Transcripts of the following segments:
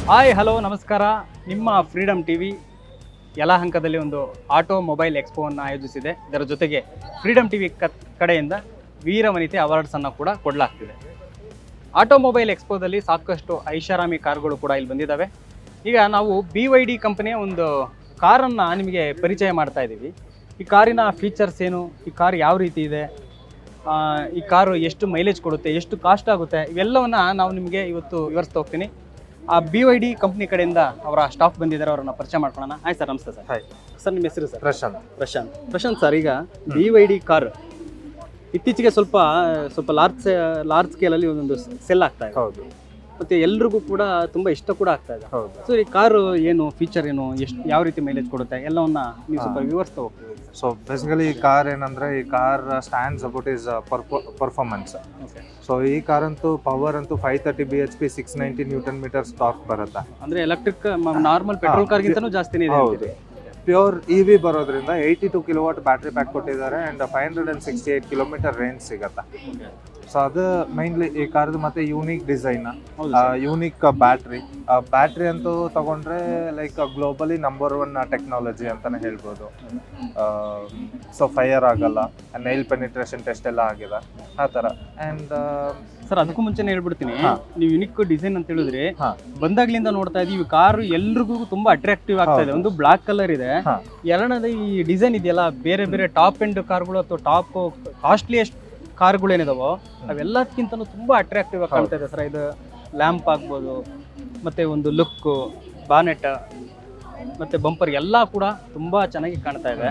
Hi hello ನಮಸ್ಕಾರ. ನಿಮ್ಮ freedom TV ಯಲಹಂಕದಲ್ಲಿ ಒಂದು ಆಟೋ ಮೊಬೈಲ್ ಎಕ್ಸ್ಪೋವನ್ನು ಆಯೋಜಿಸಿದೆ. ಇದರ ಜೊತೆಗೆ ಫ್ರೀಡಮ್ ಟಿವಿ ಕಡೆಯಿಂದ ವೀರವನಿತೆ ಅವಾರ್ಡ್ಸನ್ನು ಕೂಡ ಕೊಡಲಾಗ್ತಿದೆ. ಆಟೋ ಮೊಬೈಲ್ ಎಕ್ಸ್ಪೋದಲ್ಲಿ ಸಾಕಷ್ಟು ಐಷಾರಾಮಿ ಕಾರ್ಗಳು ಕೂಡ ಇಲ್ಲಿ ಬಂದಿದ್ದಾವೆ. ಈಗ ನಾವು BYD ಕಂಪನಿಯ ಒಂದು ಕಾರನ್ನು ನಿಮಗೆ ಪರಿಚಯ ಮಾಡ್ತಾ ಇದ್ದೀವಿ. ಈ ಕಾರಿನ ಫೀಚರ್ಸ್ ಏನು, ಈ ಕಾರ್ ಯಾವ ರೀತಿ ಇದೆ, ಈ ಕಾರು ಎಷ್ಟು ಮೈಲೇಜ್ ಕೊಡುತ್ತೆ, ಎಷ್ಟು ಕಾಸ್ಟ್ ಆಗುತ್ತೆ, ಇವೆಲ್ಲವನ್ನು ನಾವು ನಿಮಗೆ ಇವತ್ತು ವಿವರಿಸ್ತಾ ಹೋಗ್ತೀನಿ. BYD ಕಂಪ್ನಿ ಕಡೆಯಿಂದ ಅವರ ಸ್ಟಾಫ್ ಬಂದಿದ್ದಾರೆ, ಅವರನ್ನ ಪರಿಚಯ ಮಾಡ್ಕೊಳ್ಳೋಣ. ಹಾಯ್ ಸರ್, ನಮಸ್ತೆ ಸರ್. ಹಾಯ್ ಸರ್, ನಿಮ್ಮ ಹೆಸರು ಸರ್? ಪ್ರಶಾಂತ್ ಸರ್, ಈಗ BYD ಕಾರ್ ಇತ್ತೀಚೆಗೆ ಸ್ವಲ್ಪ ಲಾರ್ಜ್ ಸ್ಕೇಲಲ್ಲಿ ಒಂದೊಂದು ಸೆಲ್ ಆಗ್ತಾ ಇದೆ. ಹೌದು. ಮತ್ತೆ ಎಲ್ರಿಗೂ ಕೂಡ ತುಂಬ ಇಷ್ಟ ಕೂಡ ಆಗ್ತಾ ಇದೆ. ಹೌದು. ಸೊ ಈ ಕಾರು ಏನು ಫೀಚರ್ ಏನು, ಎಷ್ಟು ಯಾವ ರೀತಿ ಮೈಲೇಜ್ ಕೊಡುತ್ತೆ, ಎಲ್ಲವನ್ನ ನೀವು ಸ್ವಲ್ಪ ವಿವರಿಸ್ತಾ ಹೋಗ್ತೀವಿ. ಸೊ ಬೇಸಿಕಲಿ ಈ ಕಾರ್ ಏನಂದ್ರೆ, ಈ car stands about is performance. So ಈ ಕಾರ್ ಅಂತೂ ಪವರ್ ಅಂತೂ 530 BHP 690 ನ್ಯೂಟನ್ ಮೀಟರ್ಸ್ ಟಾರ್ಕ್ ಬರುತ್ತೆ. ಅಂದ್ರೆ ಎಲೆಕ್ಟ್ರಿಕ್ ನಾರ್ಮಲ್ ಪೆಟ್ರೋಲ್ ಕಾರ್ಗಿಂತನೂ ಜಾಸ್ತಿನೇ ಇದೆ. ಹೌದು. ಪ್ಯೂರ್ EV ಬರೋದ್ರಿಂದ 82 ಕಿಲೋವಾಟ್ ಬ್ಯಾಟ್ರಿ ಪ್ಯಾಕ್ ಕೊಟ್ಟಿದ್ದಾರೆ ಅಂಡ್ 568 ಕಿಲೋಮೀಟರ್ ರೇಂಜ್ ಸಿಗತ್ತೆ. ಸೊ ಅದು ಮೈನ್ಲಿ ಈ ಕಾರ್ದು. ಮತ್ತೆ ಯೂನಿಕ್ ಡಿಸೈನ್, ಯೂನಿಕ್ ಬ್ಯಾಟ್ರಿ ಅಂತೂ ತಗೊಂಡ್ರೆ ಲೈಕ್ ಗ್ಲೋಬಲಿ ನಂಬರ್ 1 ಟೆಕ್ನಾಲಜಿ ಅಂತಾನೆ ಹೇಳ್ಬೋದು. ಸೊ ಫೈರ್ ಆಗಲ್ಲ, ನೈಲ್ ಪೆನಿಟ್ರೇಷನ್ ಟೆಸ್ಟ್ ಎಲ್ಲ ಆಗಿದೆ ಆ ಥರ. ಆ್ಯಂಡ್ ಸರ್, ಅದಕ್ಕೂ ಮುಂಚೆನೇ ಹೇಳ್ಬಿಡ್ತೀನಿ, ನೀವು ಯುನಿಕ್ ಡಿಸೈನ್ ಅಂತ ಹೇಳಿದ್ರೆ ಬಂದಾಗ್ಲಿಂದ ನೋಡ್ತಾ ಇದೀವಿ, ಕಾರು ಎಲ್ರಿಗೂ ತುಂಬಾ ಅಟ್ರಾಕ್ಟಿವ್ ಆಗ್ತಾ ಇದೆ. ಒಂದು ಬ್ಲಾಕ್ ಕಲರ್ ಇದೆ, ಎರಡನೇದು ಈ ಡಿಸೈನ್ ಇದೆಯಲ್ಲ, ಬೇರೆ ಬೇರೆ ಟಾಪ್ ಎಂಡ್ ಕಾರ್ಗಳು ಅಥವಾ ಟಾಪ್ ಕಾಸ್ಟ್ಲಿಯೆಸ್ಟ್ ಕಾರ್ಗಳು ಏನಿದಾವೋ ಅವೆಲ್ಲಕ್ಕಿಂತನೂ ತುಂಬಾ ಅಟ್ರಾಕ್ಟಿವ್ ಆಗಿ ಕಾಣ್ತಾ ಇದೆ ಸರ್. ಇದು ಲ್ಯಾಂಪ್ ಆಗ್ಬೋದು, ಮತ್ತೆ ಒಂದು ಲುಕ್, ಬಾನೆಟ್ ಮತ್ತೆ ಬಂಪರ್ ಎಲ್ಲ ಕೂಡ ತುಂಬಾ ಚೆನ್ನಾಗಿ ಕಾಣ್ತಾ ಇದೆ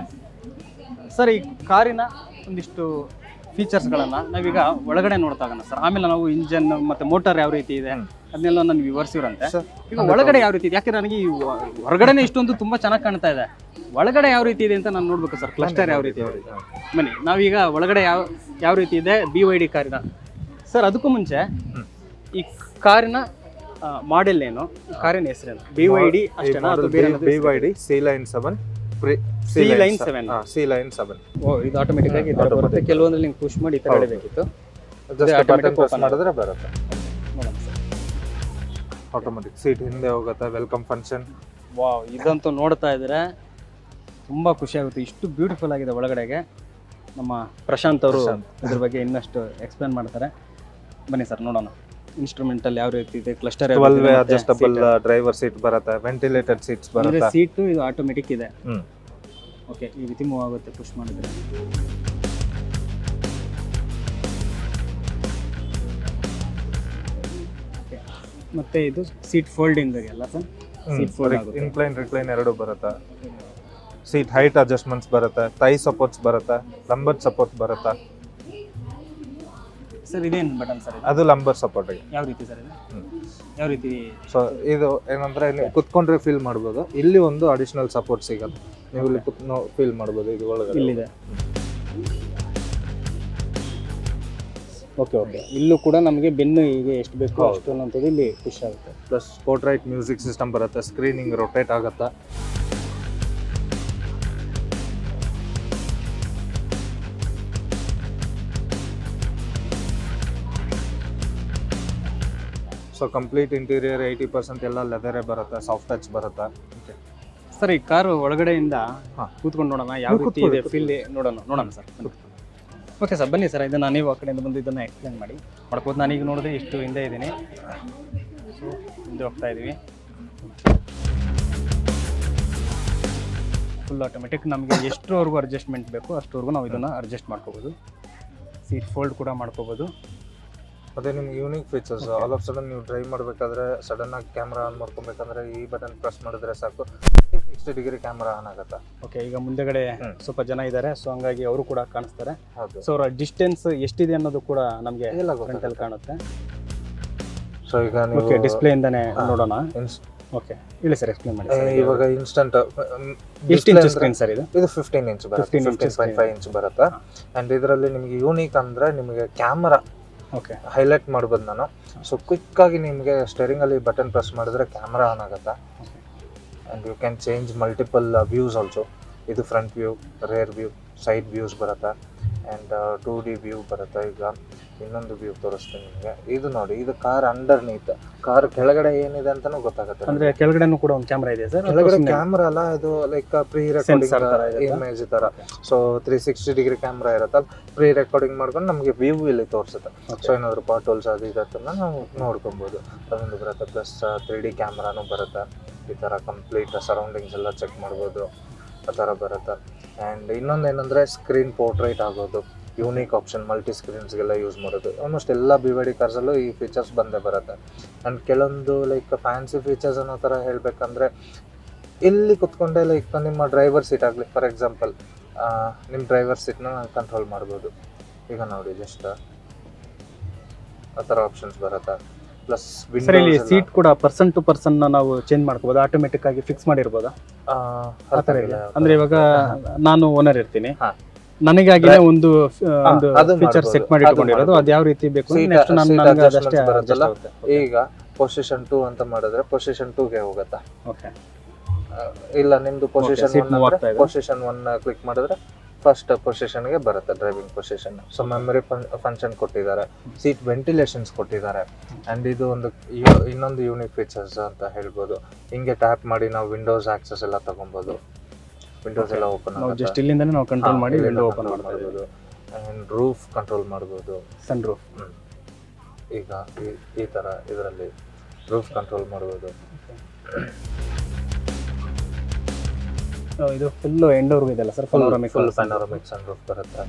ಸರ್. ಈ ಕಾರಿನ ಒಂದಿಷ್ಟು ಫೀಚರ್ಸ್ಗಳನ್ನು ನಾವೀಗ ಒಳಗಡೆ ನೋಡ್ತಾ ಹೋಗೋಣ ಸರ್. ಆಮೇಲೆ ನಾವು ಇಂಜನ್ ಮತ್ತೆ ಮೋಟರ್ ಯಾವ ರೀತಿ ಇದೆ ಅದನ್ನೆಲ್ಲ ನಾನು ವಿವರಿಸಿರಂತೆ. ಈಗ ಒಳಗಡೆ ಯಾವ ರೀತಿ ಇದೆ, ಯಾಕೆ ನನಗೆ ಈ ಹೊರಗಡೆನೆ ಇಷ್ಟೊಂದು ತುಂಬಾ ಚೆನ್ನಾಗಿ ಕಾಣ್ತಾ ಇದೆ, ಒಳಗಡೆ ಯಾವ ರೀತಿ ಇದೆ ಅಂತ ನಾನು ನೋಡ್ಬೇಕು ಸರ್. ಕ್ಲಸ್ಟರ್ ಯಾವ ರೀತಿ ಇದೆ, ಬನ್ನಿ ನಾವೀಗ ಒಳಗಡೆ ಯಾವ ರೀತಿ ಇದೆ BYD ಕಾರಿನ. ಸರ್, ಅದಕ್ಕೂ ಮುಂಚೆ ಈ ಕಾರಿನ ಮಾಡೆಲ್ ಏನು, ಕಾರಿನ ಹೆಸರೇನು? BYD ಅಷ್ಟೇನಾ ಅಥವಾ ಬೇರೆ? BYD C-Line 7. C-Line 7. ಓ, ಇದು ಆಟೋಮೆಟಿಕ್ ಆಗಿ ಬರುತ್ತೆ. ಕೆಲವೊಂದ್ರಲ್ಲಿ ನೀವು ಪುಷ್ ಮಾಡಿ ಈ ತರ ಎಳೆಬೇಕಿತ್ತು, ಬಟನ್ ಪ್ರೆಸ್ ಮಾಡಿದ್ರೆ ಬರುತ್ತೆ. ಆಟೋಮೆಟಿಕ್ ಸೀಟ್ ಹಿಂದೆ ಹೋಗುತ್ತೆ. Welcome function. ವಾವ್, ಇದಂತೂ ನೋಡ್ತಾ ಇದ್ರೆ ತುಂಬಾ ಖುಷಿ ಆಗುತ್ತೆ. ಇಷ್ಟು ಬ್ಯೂಟಿಫುಲ್ ಆಗಿದೆ ಒಳಗಡೆಗೆ. ನಮ್ಮ ಪ್ರಶಾಂತ್ ಅವರು ಇದ್ರ ಬಗ್ಗೆ ಇನ್ನಷ್ಟು ಎಕ್ಸ್ಪ್ಲೇನ್ ಮಾಡ್ತಾರೆ. ಬನ್ನಿ ಸರ್, ನೋಡೋಣ. ಇನ್ಸ್ಟ್ರೂಮೆಂಟಲ್ ಯಾವ ರೀತಿ ಇದೆ, ಕ್ಲಸ್ಟರ್ 12 ಅಡ್ಜಸ್ಟಬಲ್ ಡ್ರೈವರ್ ಸೀಟ್ ಬರುತ್ತೆ, ವೆಂಟಿಲೇಟೆಡ್ ಸೀಟ್ಸ್ ಬರುತ್ತೆ. ಸೀಟು ಇದು ಆಟೋಮೆಟಿಕ್ ಇದೆ. ಓಕೆ, ಈ ರೀತಿ ಮೂವ್ ಆಗುತ್ತೆ ಪುಷ್ ಮಾಡಿದ್ರೆ. ಮತ್ತೆ ಇದು ಸೀಟ್ ಫೋಲ್ಡಿಂಗ್ ಎಲ್ಲ ಸರ್. ಸೀಟ್ ಫೋಲ್ಡ್ ಆಗುತ್ತೆ, ಇನ್ಕ್ಲೈನ್ ರಿಕ್ಲೈನ್ ಎರಡು ಬರುತ್ತೆ. ಸೀಟ್ ಹೈಟ್ ಅಡ್ಜಸ್ಟ್ಮೆಂಟ್ಸ್ ಬರುತ್ತೆ, ಥೈ ಸಪೋರ್ಟ್ಸ್ ಬರುತ್ತೆ, ಲಂಬರ್ ಸಪೋರ್ಟ್ ಬರುತ್ತೆ. ಸರ್, ಇದೇನು ಬಟನ್ ಸರ್? ಅದು ಲಂಬರ್ ಸಪೋರ್ಟ್. ಯಾವ ರೀತಿ ಸರ್ ಇದು? ಯಾವ ರೀತಿ? ಸೊ ಇದು ಏನಂದ್ರೆ, ನೀವು ಕುತ್ಕೊಂಡ್ರೆ ಫೀಲ್ ಮಾಡ್ಬೋದು. ಇಲ್ಲಿ ಒಂದು ಅಡಿಷನಲ್ ಸಪೋರ್ಟ್ ಸಿಗುತ್ತೆ, ನೀವು ಇಲ್ಲಿ ಫೀಲ್ ಮಾಡ್ಬೋದು. ಇದು ಒಳಗಡೆ ಇಲ್ಲಿದೆ. ಓಕೆ, ಇಲ್ಲೂ ಕೂಡ ನಮಗೆ ಬೆನ್ನು ಹೀಗೆ ಎಷ್ಟು ಬೇಕು ಅಷ್ಟು ಅನ್ನೋಂಥದ್ದು ಇಲ್ಲಿ ಖುಷಿ ಆಗುತ್ತೆ. ಪ್ಲಸ್ ಸ್ಪೋರ್ಟ್ರೈಟ್ ಮ್ಯೂಸಿಕ್ ಸಿಸ್ಟಮ್ ಬರುತ್ತೆ, ಸ್ಕ್ರೀನಿಂಗ್ ರೊಟೇಟ್ ಆಗುತ್ತೆ. ಸೊ ಕಂಪ್ಲೀಟ್ ಇಂಟೀರಿಯರ್ 80% ಎಲ್ಲ ಲೆದರೇ ಬರುತ್ತೆ, ಸಾಫ್ಟ್ ಟಚ್ ಬರುತ್ತೆ. ಸರ್, ಈ ಕಾರು ಒಳಗಡೆಯಿಂದ ಕೂತ್ಕೊಂಡು ನೋಡೋಣ ಯಾವ ರೀತಿ ಇದೆ ಫೀಲ್ ನೋಡೋಣ ಸರ್. ಓಕೆ ಸರ್, ಬನ್ನಿ ಸರ್. ಇದನ್ನು ನೀವು ಆ ಕಡೆಯಿಂದ ಬಂದು ಇದನ್ನು ಎಕ್ಸ್ಪ್ಲೇನ್ ಮಾಡ್ಬೋದು. ನಾನೀಗ ನೋಡಿದೆ ಇಷ್ಟು ಹಿಂದೆ ಇದ್ದೀನಿ, ಸೊ ಹಿಂದೆ ಹೋಗ್ತಾ ಇದ್ದೀವಿ. Full automatic. ನಮಗೆ ಎಷ್ಟರವರೆಗೂ ಅಡ್ಜಸ್ಟ್ಮೆಂಟ್ ಬೇಕು ಅಷ್ಟರವರೆಗೂ ನಾವು ಇದನ್ನು ಅಡ್ಜಸ್ಟ್ ಮಾಡ್ಕೋಬೋದು. ಸೀಟ್ ಫೋಲ್ಡ್ ಕೂಡ ಮಾಡ್ಕೋಬೋದು. ಅದೇ ನಿಮ್ಗೆ unique features. All of sudden ನೀವು ಡ್ರೈವ್ ಮಾಡಬೇಕಾದ್ರೆ ಸಡನ್ ಆಗಿ ಕ್ಯಾಮ್ರಾ ಆನ್ ಮಾಡ್ಕೊಬೇಕಂದ್ರೆ ಈ ಬಟನ್ ಪ್ರೆಸ್ ಮಾಡಿದ್ರೆ ಸಾಕು, 60 ಡಿಗ್ರಿ ಕ್ಯಾಮ್ರಾ ಆನ್ ಆಗುತ್ತೆ. ಓಕೆ, ಈಗ ಮುಂದೆಗಡೆ ಸ್ವಲ್ಪ ಜನ ಇದ್ದಾರೆ, ಸೊ ಹಂಗಾಗಿ ಅವರು ಕೂಡ ಕಾಣಿಸ್ತಾರೆ. ಸೊ ಅವರ ಡಿಸ್ಟೆನ್ಸ್ ಎಷ್ಟಿದೆ ಅನ್ನೋದು ಕೂಡ ನಮಗೆ ಫ್ರಂಟಲ್ಲಿ ಕಾಣುತ್ತೆ. ಸೊ ಈಗ ನೀವು ಡಿಸ್ಪ್ಲೇ ಇಂದಾನೆ ನೋಡೋಣ. ಓಕೆ, ಹೇಳಿ ಸರ್, ಎಕ್ಸ್ಪ್ಲೇನ್ ಮಾಡಿ. ಇವಾಗ ಇನ್ಸ್ಟಂಟ್ ಎಷ್ಟು ಇಂಚ್ ಸ್ಕ್ರೀನ್ ಸರ್ ಇದು? ಇದು 15 ಇಂಚ್ ಬರುತ್ತೆ, 15.5 ಇಂಚ್ ಬರುತ್ತೆ. ಅಂಡ್ ಇದರಲ್ಲಿ ನಿಮಗೆ ಯೂನಿಕ್ ಅಂದ್ರೆ ನಿಮಗೆ ಕ್ಯಾಮ್ರಾ ಓಕೆ ಹೈಲೈಟ್ ಮಾಡ್ಬೋದು ನಾನು. ಸೊ ಕ್ವಿಕ್ ಆಗಿ ನಿಮಗೆ ಸ್ಟೇರಿಂಗ್ ಅಲ್ಲಿ ಬಟನ್ ಪ್ರೆಸ್ ಮಾಡಿದ್ರೆ ಕ್ಯಾಮ್ರಾ ಆನ್ ಆಗುತ್ತೆ. And you can change multiple views also. ಇದು front view, rear view, side views ಬರುತ್ತೆ. ಆ್ಯಂಡ್ 2D ವ್ಯೂ ಬರುತ್ತೆ. ಈಗ ಇನ್ನೊಂದು ವ್ಯೂ ತೋರಿಸ್ತೀನಿ ನಿಮಗೆ. ಇದು ನೋಡಿ, ಇದು ಕಾರ್ ಅಂಡರ್ನೀತ್, ಕಾರ್ ಕೆಳಗಡೆ ಏನಿದೆ ಅಂತಾನೂ ಗೊತ್ತಾಗುತ್ತೆ. ಅಂದ್ರೆ ಕೆಳಗಡೆನೂ ಕೂಡ ಒಂದು ಕ್ಯಾಮ್ರಾ ಇದೆ ಸರ್? ಕೆಳಗಡೆ ಕ್ಯಾಮ್ರಾ ಅಲ್ಲ, ಇದು ಲೈಕ್ ಪ್ರೀ ರೆಕಾರ್ಡಿಂಗ್ ಇಮೇಜ್ ತರ. ಸೊ 360 ಡಿಗ್ರಿ ಕ್ಯಾಮ್ರಾ ಇರುತ್ತೆ, ಪ್ರೀ ರೆಕಾರ್ಡಿಂಗ್ ಮಾಡ್ಕೊಂಡು ನಮಗೆ ವ್ಯೂ ಇಲ್ಲಿ ತೋರಿಸುತ್ತೆ. ಸೊ ಏನಾದ್ರು ಪಾಟೋಲ್ಸ್ ಅದು ಇದನ್ನ ನಾವು ನೋಡ್ಕೊಬೋದು. ಅದೊಂದು ಬರುತ್ತೆ. ಪ್ಲಸ್ 3D ಕ್ಯಾಮ್ರಾನು ಬರುತ್ತೆ. ಈ ಥರ ಕಂಪ್ಲೀಟ್ ಸರೌಂಡಿಂಗ್ಸ್ ಎಲ್ಲ ಚೆಕ್ ಮಾಡ್ಬೋದು, ಆ ಥರ ಬರುತ್ತೆ. ಆ್ಯಂಡ್ ಇನ್ನೊಂದು ಏನಂದರೆ ಸ್ಕ್ರೀನ್ ಪೋರ್ಟ್ರೇಟ್ ಆಗೋದು, ಯೂನಿಕ್ ಆಪ್ಷನ್, ಮಲ್ಟಿ ಸ್ಕ್ರೀನ್ಸ್ಗೆಲ್ಲ ಯೂಸ್ ಮಾಡೋದು. ಆಲ್ಮೋಸ್ಟ್ ಎಲ್ಲ BYD ಕಾರ್ಸಲ್ಲೂ ಈ ಫೀಚರ್ಸ್ ಬಂದೇ ಬರುತ್ತೆ. ಆ್ಯಂಡ್ ಕೆಲವೊಂದು ಲೈಕ್ ಫ್ಯಾನ್ಸಿ ಫೀಚರ್ಸ್ ಅನ್ನೋ ಥರ ಹೇಳಬೇಕಂದ್ರೆ, ಇಲ್ಲಿ ಕುತ್ಕೊಂಡೆ ಲೈಕ್ ನಿಮ್ಮ ಡ್ರೈವರ್ ಸೀಟ್ ಆಗಲಿ, ಫಾರ್ ಎಕ್ಸಾಂಪಲ್ ನಿಮ್ಮ ಡ್ರೈವರ್ ಸೀಟ್ನ ಕಂಟ್ರೋಲ್ ಮಾಡ್ಬೋದು. ಈಗ ನೋಡಿ, ಜಸ್ಟ್ ಆ ಥರ ಆಪ್ಷನ್ಸ್ ಬರುತ್ತೆ. ಪ್ಲಸ್ ಇಲ್ಲಿ ಸೀಟ್ ಕೂಡ ಪರ್ಸನ್ ಟು ಪರ್ಸನ್ ನಾವು ಚೇಂಜ್ ಮಾಡ್ಕೋಬಹುದು, ಆಟೋಮೆಟಿಕ್ ಆಗಿ ಫಿಕ್ಸ್ ಮಾಡಿರ್ಬೋದಾ? ಆ ಥರ ಇಲ್ಲ. ಅಂದ್ರೆ ಇವಾಗ ನಾನು ಓನರ್ ಇರ್ತೀನಿ, ನನಗಾಗಿನೇ ಒಂದು ಫೀಚರ್ ಸೆಟ್ ಮಾಡಿ ಇಟ್ಕೊಂಡಿರೋದು, ಅದು ಯಾವ ರೀತಿ ಬೇಕು ನೆಕ್ಸ್ಟ್ ನನಗೆ ಅದಷ್ಟೇ ಬರುತ್ತಲ್ಲ. ಈಗ ಪೊಸಿಷನ್ 2 ಅಂತ ಮಾಡಿದ್ರೆ ಪೊಸಿಷನ್ 2ಗೆ ಹೋಗುತ್ತೆ. ಓಕೆ. ಇಲ್ಲ ನಿಮ್ದು ಪೊಸಿಷನ್ 1 ಕ್ಲಿಕ್ ಮಾಡಿದ್ರೆ ಫಸ್ಟ್ ಪೊಸಿಷನ್ಗೆ ಬರುತ್ತೆ, driving position. So memory function ಕೊಟ್ಟಿದ್ದಾರೆ, ಸೀಟ್ ವೆಂಟಿಲೇಷನ್ಸ್ ಕೊಟ್ಟಿದ್ದಾರೆ. ಆ್ಯಂಡ್ ಇದು ಒಂದು ಇನ್ನೊಂದು ಯೂನಿಕ್ ಫೀಚರ್ಸ್ ಅಂತ ಹೇಳ್ಬೋದು. ಹಿಂಗೆ ಟ್ಯಾಪ್ ಮಾಡಿ ನಾವು ವಿಂಡೋಸ್ ಆಕ್ಸೆಸ್ ಎಲ್ಲ ತಗೊಬೋದು, ವಿಂಡೋಸ್ ಎಲ್ಲ ಓಪನ್ ಆಗುತ್ತೆ. ಜಸ್ಟ್ ಇಲ್ಲಿಂದನೇ ನಾವು ಕಂಟ್ರೋಲ್ ಮಾಡಿ ವಿಂಡೋ ಓಪನ್ ಮಾಡ್ಬೋದು. ಆ್ಯಂಡ್ ರೂಫ್ ಕಂಟ್ರೋಲ್ ಮಾಡ್ಬೋದು, ಸನ್ ರೂಫ್. ಈಗ ಈ ಥರ ಇದರಲ್ಲಿ ರೂಫ್ ಕಂಟ್ರೋಲ್ ಮಾಡ್ಬೋದು. ಇದು ಫುಲ್ ಎಂಡೋರ್ಗೂ ಇದೆಲ್ಲ sir? Full panoramic sun roof ಬರುತ್ತೆ.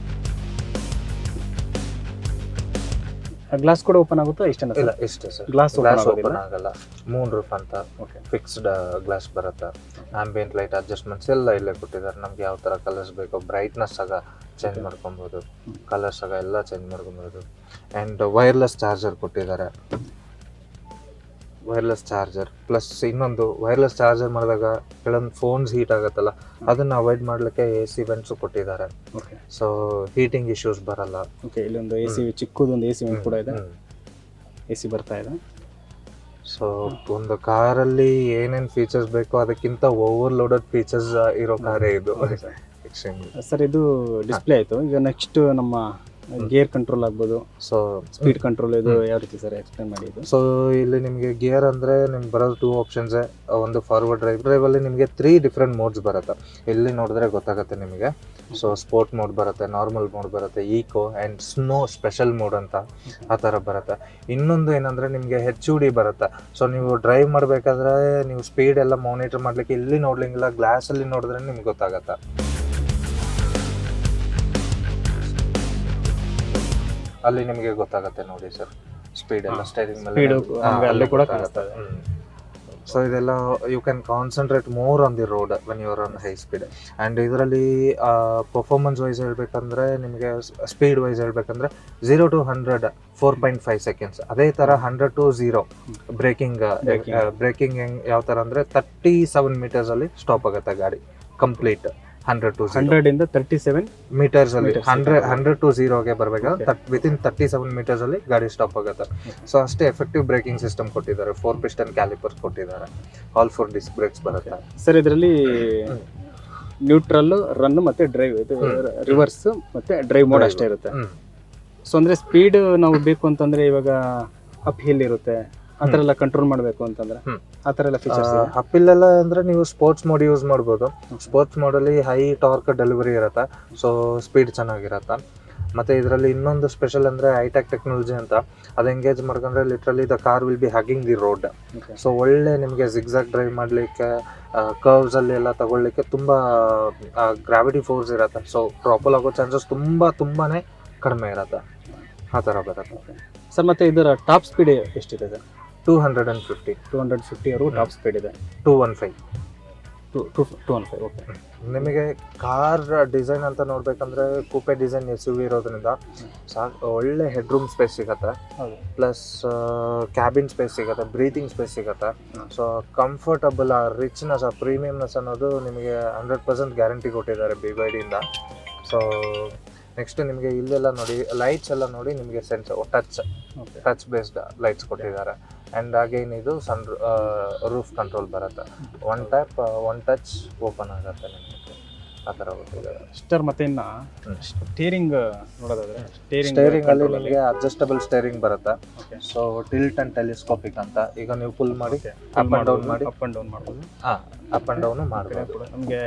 ಗ್ಲಾಸ್ ಕೂಡ ಓಪನ್ ಆಗುತ್ತಾ? ಇಷ್ಟೇನಾ? ಇಲ್ಲ, ಇಷ್ಟೇ ಸರ್. ಗ್ಲಾಸ್ ಓಪನ್ ಆಗಲ್ಲ. ಮೂನ್ ರೂಫ್ ಅಂತ ಫಿಕ್ಸ್ಡ್ ಗ್ಲಾಸ್ ಬರುತ್ತೆ. ಆಂಬಿಯಂಟ್ ಲೈಟ್ ಅಡ್ಜಸ್ಟ್ಮೆಂಟ್ಸ್ ಎಲ್ಲ ಇಲ್ಲೇ ಕೊಟ್ಟಿದ್ದಾರೆ. ನಮ್ಗೆ ಯಾವ ಥರ ಕಲರ್ಸ್ ಬೇಕೋ, ಬ್ರೈಟ್ನೆಸ್ ಆಗ ಚೇಂಜ್ ಮಾಡ್ಕೊಬೋದು, ಕಲರ್ಸ್ ಆಗ ಎಲ್ಲ ಚೇಂಜ್ ಮಾಡ್ಕೊಬೋದು. ಆ್ಯಂಡ್ ವೈರ್ಲೆಸ್ ಚಾರ್ಜರ್ ಕೊಟ್ಟಿದ್ದಾರೆ, ವೈರ್ಲೆಸ್ ಚಾರ್ಜರ್. ಪ್ಲಸ್ ಇನ್ನೊಂದು ವೈರ್ಲೆಸ್ ಚಾರ್ಜರ್ ಮಾಡಿದಾಗ ಕೆಲವೊಂದು ಫೋನ್ಸ್ ಹೀಟ್ ಆಗುತ್ತಲ್ಲ, ಅದನ್ನು ಅವಾಯ್ಡ್ ಮಾಡಲಿಕ್ಕೆ AC ವೆಂಟ್ಸು ಕೊಟ್ಟಿದ್ದಾರೆ. ಸೊ ಹೀಟಿಂಗ್ ಇಶ್ಯೂಸ್ ಬರಲ್ಲ. ಓಕೆ. ಇಲ್ಲೊಂದು AC ಚಿಕ್ಕದೊಂದು AC ವೆಂಟ್ ಕೂಡ ಇದೆ, AC ಬರ್ತಾ ಇದೆ. ಸೊ ಒಂದು ಕಾರಲ್ಲಿ ಏನೇನು ಫೀಚರ್ಸ್ ಬೇಕೋ ಅದಕ್ಕಿಂತ ಓವರ್ಲೋಡೆಡ್ ಫೀಚರ್ಸ್ ಇರೋ ಕಾರೇ ಇದು. ಸರ್ ಇದು ಡಿಸ್ಪ್ಲೇ ಆಯಿತು, ಈಗ ನೆಕ್ಸ್ಟ್ ನಮ್ಮ ಗೇರ್ ಕಂಟ್ರೋಲ್ ಆಗ್ಬೋದು, ಸೊ ಸ್ಪೀಡ್ ಕಂಟ್ರೋಲ್, ಇದು ಯಾವ ರೀತಿ ಸರ್ ಎಕ್ಸ್ಪ್ಲೇನ್ ಮಾಡಿ? ಸೊ ಇಲ್ಲಿ ನಿಮಗೆ ಗೇರ್ ಅಂದರೆ ನಿಮ್ಗೆ ಬರೋದು 2 ಆಪ್ಷನ್ಸ್. ಒಂದು ಫಾರ್ವರ್ಡ್ ಡ್ರೈವಲ್ಲಿ ನಿಮಗೆ 3 ಡಿಫ್ರೆಂಟ್ ಮೋಡ್ಸ್ ಬರುತ್ತೆ. ಇಲ್ಲಿ ನೋಡಿದ್ರೆ ಗೊತ್ತಾಗುತ್ತೆ ನಿಮಗೆ. ಸೊ ಸ್ಪೋರ್ಟ್ ಮೋಡ್ ಬರುತ್ತೆ, ನಾರ್ಮಲ್ ಮೋಡ್ ಬರುತ್ತೆ, eco and snow special mode ಅಂತ ಆ ಥರ ಬರುತ್ತೆ. ಇನ್ನೊಂದು ಏನಂದರೆ ನಿಮಗೆ HUD ಬರುತ್ತೆ. ಸೊ ನೀವು ಡ್ರೈವ್ ಮಾಡಬೇಕಾದ್ರೆ ನೀವು ಸ್ಪೀಡ್ ಎಲ್ಲ ಮಾನಿಟರ್ ಮಾಡಲಿಕ್ಕೆ ಇಲ್ಲಿ ನೋಡ್ಲಿಂಗಿಲ್ಲ, ಗ್ಲಾಸಲ್ಲಿ ನೋಡಿದ್ರೆ ನಿಮ್ಗೆ ಗೊತ್ತಾಗತ್ತೆ. ಅಲ್ಲಿ ನಿಮಗೆ ಗೊತ್ತಾಗುತ್ತೆ ನೋಡಿ ಸರ್, ಸ್ಪೀಡ್ ಎಲ್ಲ ಸ್ಟೈರಿಂಗ್ ಮೇಲೆ ಕೂಡ ಕಾಣಿಸ್ತದೆ. ಸೊ ಇದೆಲ್ಲ you can concentrate more on the road when you are on high speed. And ಇದರಲ್ಲಿ ಪರ್ಫಾರ್ಮೆನ್ಸ್ ವೈಸ್ ಹೇಳ್ಬೇಕಂದ್ರೆ, ನಿಮಗೆ ಸ್ಪೀಡ್ ವೈಸ್ ಹೇಳ್ಬೇಕಂದ್ರೆ 0 to 100 4.5 seconds. ಅದೇ ಥರ 100 to 0 ಬ್ರೇಕಿಂಗ್ ಹೆಂಗೆ ಯಾವ ಥರ ಅಂದರೆ 37 meters ಸ್ಟಾಪ್ ಆಗುತ್ತೆ ಗಾಡಿ ಕಂಪ್ಲೀಟ್. 100 ಇಂದ 37 meters ಅಲ್ಲಿ 100 to 0ಗೆ ಬರಬೇಕಾದ್ರೆ ವಿತಿನ್ 37 meters ಅಲ್ಲಿ ಗಾಡಿ ಸ್ಟಾಪ್ ಆಗುತ್ತೆ. ಸೊ ಅಷ್ಟೇ ಎಫೆಕ್ಟಿವ್ ಬ್ರೇಕಿಂಗ್ ಸಿಸ್ಟಮ್ ಕೊಟ್ಟಿದ್ದಾರೆ. 4 piston ಕ್ಯಾಲಿಪರ್ಸ್ ಕೊಟ್ಟಿದ್ದಾರೆ, ಆಲ್ 4 disc brakes ಬರುತ್ತೆ ಸರ್. ಇದರಲ್ಲಿ ನ್ಯೂಟ್ರಲ್, ರನ್ ಮತ್ತೆ ಡ್ರೈವ್, ಇದು ರಿವರ್ಸ್ ಮತ್ತೆ ಡ್ರೈವ್ ಮೋಡ್ ಅಷ್ಟೇ ಇರುತ್ತೆ. ಸೊ ಅಂದ್ರೆ ಸ್ಪೀಡ್ ನಾವು ಬೇಕು ಅಂತಂದ್ರೆ ಇವಾಗ ಅಪ್ ಹಿಲ್ ಇರುತ್ತೆ, ಆ ಥರ ಎಲ್ಲ ಕಂಟ್ರೋಲ್ ಮಾಡಬೇಕು ಅಂತಂದ್ರೆ ಆ ಥರ ಎಲ್ಲ ಫೀಚರ್ಸ್ ಅಪ್ಪಿಲ್ಲೆಲ್ಲ ಅಂದರೆ ನೀವು ಸ್ಪೋರ್ಟ್ಸ್ ಮೋಡ್ ಯೂಸ್ ಮಾಡ್ಬೋದು. ಸ್ಪೋರ್ಟ್ಸ್ ಮೋಡಲ್ಲಿ ಹೈ ಟಾರ್ಕ್ ಡೆಲಿವರಿ ಇರುತ್ತೆ, ಸೊ ಸ್ಪೀಡ್ ಚೆನ್ನಾಗಿರುತ್ತೆ. ಮತ್ತು ಇದರಲ್ಲಿ ಇನ್ನೊಂದು ಸ್ಪೆಷಲ್ ಅಂದರೆ ಐಟ್ಯಾಕ್ ಟೆಕ್ನಾಲಜಿ ಅಂತ. ಅದು ಎಂಗೇಜ್ ಮಾಡ್ಕೊಂಡ್ರೆ literally the car will be hugging the road. So ಒಳ್ಳೆ ನಿಮಗೆ ಜಿಗ್ಜಾಗ್ ಡ್ರೈವ್ ಮಾಡಲಿಕ್ಕೆ, ಕರ್ವ್ಸಲ್ಲಿ ಎಲ್ಲ ತಗೊಳ್ಳಿಕ್ಕೆ ತುಂಬ ಗ್ರಾವಿಟಿ ಫೋರ್ಸ್ ಇರುತ್ತೆ. ಸೊ ಟ್ರಾಪಲ್ ಆಗೋ ಚಾನ್ಸಸ್ ತುಂಬಾ ಕಡಿಮೆ ಇರುತ್ತೆ, ಆ ಥರ ಬರುತ್ತೆ ಸರ್. ಮತ್ತು ಇದರ ಟಾಪ್ ಸ್ಪೀಡ್ ಎಷ್ಟಿದೆ ಸರ್? 250 ಅವರು ಟಾಪ್ ಸ್ಪೀಡ್ ಇದೆ. 215. ಓಕೆ. ನಿಮಗೆ ಕಾರ್ ಡಿಸೈನ್ ಅಂತ ನೋಡ್ಬೇಕಂದ್ರೆ ಕೂಪೆ ಡಿಸೈನ್ SUV ಇರೋದ್ರಿಂದ ಒಳ್ಳೆ ಹೆಡ್ ರೂಮ್ ಸ್ಪೇಸ್ ಸಿಗುತ್ತೆ, ಪ್ಲಸ್ ಕ್ಯಾಬಿನ್ ಸ್ಪೇಸ್ ಸಿಗುತ್ತೆ, ಬ್ರೀತಿಂಗ್ ಸ್ಪೇಸ್ ಸಿಗುತ್ತೆ. ಸೊ ಕಂಫರ್ಟಬಲ್, ರಿಚ್ನೆಸ್, ಪ್ರೀಮಿಯಮ್ನೆಸ್ ಅನ್ನೋದು ನಿಮಗೆ 100% ಗ್ಯಾರಂಟಿ ಕೊಟ್ಟಿದ್ದಾರೆ BYD ಇಂದ. ಸೊ ನೆಕ್ಸ್ಟ್ ನಿಮಗೆ ಇಲ್ಲೆಲ್ಲ ನೋಡಿ, ಲೈಟ್ಸ್ ಎಲ್ಲ ನೋಡಿ ನಿಮಗೆ ಟಚ್ ಬೇಸ್ಡ್ ಲೈಟ್ಸ್ ಕೊಟ್ಟಿದ್ದಾರೆ. ಆ್ಯಂಡ್ ಅಗೈನ್ ಇದು ರೂಫ್ ಕಂಟ್ರೋಲ್ ಬರುತ್ತೆ. ಒನ್ ಟಚ್ ಓಪನ್ ಆಗುತ್ತೆ ನಿಮಗೆ. ಆ ಥರ ಕೊಟ್ಟಿದ್ದಾರೆ. ಸ್ಟರ್ ಮತ್ತೆ ಇನ್ನ ಸ್ಟೇರಿಂಗ್ ನೋಡೋದಾದ್ರೆ ಸ್ಟೇರಿಂಗ್ ಅಲ್ಲಿ ನಿಮಗೆ ಅಡ್ಜಸ್ಟಬಲ್ ಸ್ಟೇರಿಂಗ್ ಬರುತ್ತೆ. ಸೊ ಟಿಲ್ಟ್ ಅಂಡ್ ಟೆಲಿಸ್ಕೋಪಿಕ್ ಅಂತ. ಈಗ ನೀವು ಪುಲ್ ಮಾಡಿ ಅಪ್ ಅಂಡ್ ಡೌನ್ ಮಾಡಿ ಅಪ್ ಅಂಡ್ ಡೌನ್ ಮಾಡ್ಬೋದು. ಅಪ್ ಅಂಡ್ ಡೌನ್ ಮಾಡ್ಬೋದು. ನಮಗೆ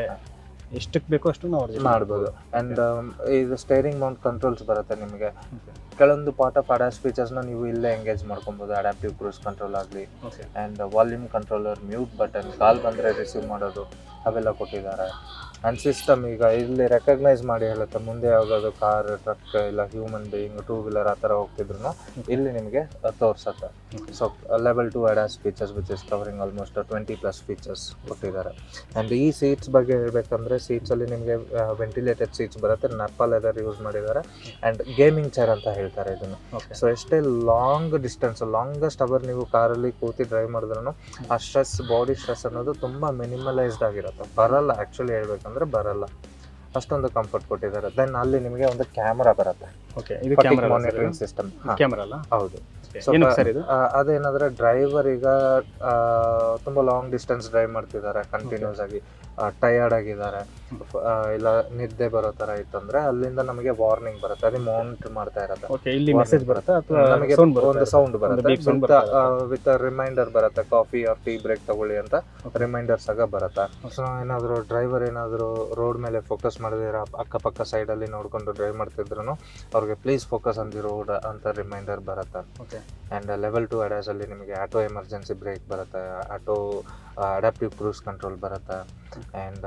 ಎಷ್ಟಕ್ಕೆ ಬೇಕೋ ಅಷ್ಟು ನಾವು ಮಾಡ್ಬೋದು. ಆ್ಯಂಡ್ ಇದು ಸ್ಟೇರಿಂಗ್ ಮೌಂಟ್ ಕಂಟ್ರೋಲ್ಸ್ ಬರುತ್ತೆ ನಿಮಗೆ. ಕೆಲವೊಂದು ಪಾರ್ಟ್ ಆಫ್ ಅಡಾಸ್ ಫೀಚರ್ಸ್ನ ನೀವು ಇಲ್ಲೇ ಎಂಗೇಜ್ ಮಾಡ್ಕೊಬೋದು. ಅಡಾಪ್ಟಿವ್ ಕ್ರೂಸ್ ಕಂಟ್ರೋಲ್ ಆಗಲಿ and volume controller, mute button, call ಬಂದರೆ ರಿಸೀವ್ ಮಾಡೋದು ಅವೆಲ್ಲ ಕೊಟ್ಟಿದ್ದಾರೆ. ಆ್ಯಂಡ್ ಸಿಸ್ಟಮ್ ಈಗ ಇಲ್ಲಿ ರೆಕಗ್ನೈಸ್ ಮಾಡಿ ಹೇಳುತ್ತೆ ಮುಂದೆ ಯಾವುದಾದ್ರು ಕಾರ್, ಟ್ರಕ್ ಇಲ್ಲ ಹ್ಯೂಮನ್ ಬೀಯಿಂಗ್, ಟೂ ವೀಲರ್ ಆ ಥರ ಹೋಗ್ತಿದ್ರು ಇಲ್ಲಿ ನಿಮಗೆ ತೋರಿಸುತ್ತೆ. So level 2 ADAS features which is covering almost 20+ features ಕೊಟ್ಟಿದ್ದಾರೆ. ಆ್ಯಂಡ್ ಈ ಸೀಟ್ಸ್ ಬಗ್ಗೆ ಹೇಳ್ಬೇಕಂದ್ರೆ ಸೀಟ್ಸಲ್ಲಿ ನಿಮಗೆ ವೆಂಟಿಲೇಟೆಡ್ ಸೀಟ್ಸ್ ಬರುತ್ತೆ, ನರ್ಪಾ ಲೆದರ್ ಯೂಸ್ ಮಾಡಿದ್ದಾರೆ. ಆ್ಯಂಡ್ ಗೇಮಿಂಗ್ ಚೇರ್ ಅಂತ ಹೇಳ್ತಾರೆ ಇದನ್ನು. ಸೊ ಎಷ್ಟೇ ಲಾಂಗೆಸ್ಟ್ ಅವರ್ ನೀವು ಕಾರಲ್ಲಿ ಕೂತಿ ಡ್ರೈವ್ ಮಾಡಿದ್ರೂ ಆ ಸ್ಟ್ರೆಸ್, ಬಾಡಿ ಸ್ಟ್ರೆಸ್ ಅನ್ನೋದು ತುಂಬ ಮಿನಿಮಲೈಸ್ಡ್ ಆಗಿರುತ್ತೆ. ಬರಲ್ಲ, ಆ್ಯಕ್ಚುಲಿ ಹೇಳ್ಬೇಕಂದ್ರೆ ಬರಲ್ಲ, ಅಷ್ಟೊಂದು ಕಂಫರ್ಟ್ ಕೊಟ್ಟಿದ್ದಾರೆ. ದೆನ್ ಅಲ್ಲಿ ನಿಮಗೆ ಒಂದು ಕ್ಯಾಮರಾ ಬರುತ್ತೆ. ಮಾನಿಟರಿಂಗ್ ಸಿಸ್ಟಮ್ ಕ್ಯಾಮರಾ ಅಲ್ಲ? ಹೌದು. ಅದೇನಾದ್ರೆ ಡ್ರೈವರ್ ಈಗ ತುಂಬಾ ಲಾಂಗ್ ಡಿಸ್ಟೆನ್ಸ್ ಡ್ರೈವ್ ಮಾಡ್ತಿದ್ದಾರೆ, ಕಂಟಿನ್ಯೂಸ್ ಆಗಿ ಟಯರ್ಡ್ ಆಗಿದ್ದಾರೆ, ಇಲ್ಲ ನಿದ್ದೆ ಬರೋ ತರ ಇತ್ತಂದ್ರೆ ಅಲ್ಲಿಂದ ನಮಗೆ ವಾರ್ನಿಂಗ್ ಬರುತ್ತೆ. ಅದು ಮಾನಿಟರ್ ಮಾಡ್ತಾ ಇರುತ್ತೆ. ಇಲ್ಲಿ ಮೆಸೇಜ್ ಬರುತ್ತೆ ಅಥವಾ ನಮಗೆ ಒಂದು ಸೌಂಡ್ ಬರುತ್ತೆ ವಿತ್ ರಿಮೈಂಡರ್ ಬರುತ್ತೆ. ಕಾಫಿ ಆರ್ ಟೀ ಬ್ರೇಕ್ ತಗೊಳ್ಳಿ ಅಂತ ರಿಮೈಂಡರ್ಸ್ ಆಗ ಬರುತ್ತೆ. ಸೊ ಏನಾದ್ರು ಡ್ರೈವರ್ ಏನಾದ್ರು ರೋಡ್ ಮೇಲೆ ಫೋಕಸ್ ಮಾಡದಿರ ಅಕ್ಕಪಕ್ಕ ಸೈಡ್ ಅಲ್ಲಿ ನೋಡ್ಕೊಂಡು ಡ್ರೈವ್ ಮಾಡ್ತಿದ್ರು ಅವ್ರಿಗೆ please focus on the road ಅಂತ ರಿಮೈಂಡರ್ ಬರುತ್ತೆ. ಆ್ಯಂಡ್ ಲೆವೆಲ್ 2 ಅಡಾಸ್ ಅಲ್ಲಿ ನಿಮಗೆ ಆಟೋ ಎಮರ್ಜೆನ್ಸಿ ಬ್ರೇಕ್ ಬರುತ್ತೆ, ಆಟೋ ಅಡಾಪ್ಟಿವ್ ಕ್ರೂಸ್ ಕಂಟ್ರೋಲ್ ಬರುತ್ತೆ, ಆ್ಯಂಡ್